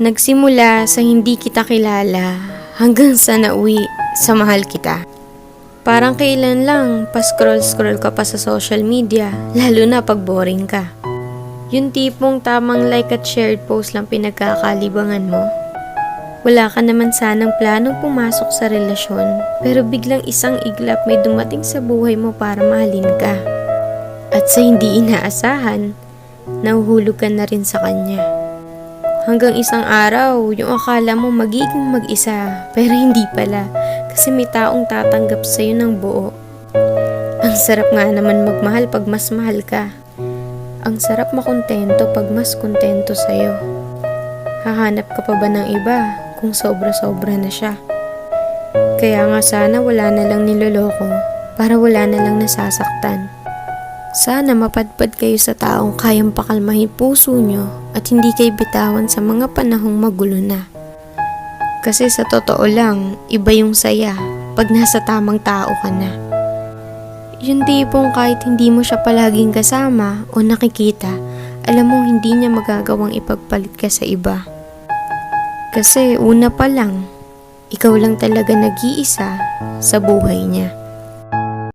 Nagsimula sa hindi kita kilala hanggang sa nauwi sa mahal kita. Parang kailan lang pa-scroll-scroll ka pa sa social media, lalo na pag boring ka. Yung tipong tamang like at shared post lang pinagkakalibangan mo. Wala ka naman sanang planong pumasok sa relasyon, pero biglang isang iglap may dumating sa buhay mo para mahalin ka. At sa hindi inaasahan, nahuhulog ka na rin sa kanya. Hanggang isang araw, yung akala mo magiging mag-isa, pero hindi pala, kasi may taong tatanggap sa'yo ng buo. Ang sarap nga naman magmahal pag mas mahal ka. Ang sarap makontento pag mas kontento sa'yo. Hahanap ka pa ba ng iba kung sobra-sobra na siya? Kaya nga sana wala na lang niloloko para wala na lang nasasaktan. Sana mapadpad kayo sa taong kayang pakalmahin puso nyo at hindi kayo bitawan sa mga panahong magulo na. Kasi sa totoo lang, iba yung saya pag nasa tamang tao ka na. Yung tipong kahit hindi mo siya palaging kasama o nakikita, alam mo hindi niya magagawang ipagpalit ka sa iba. Kasi una pa lang, ikaw lang talaga nag-iisa sa buhay niya.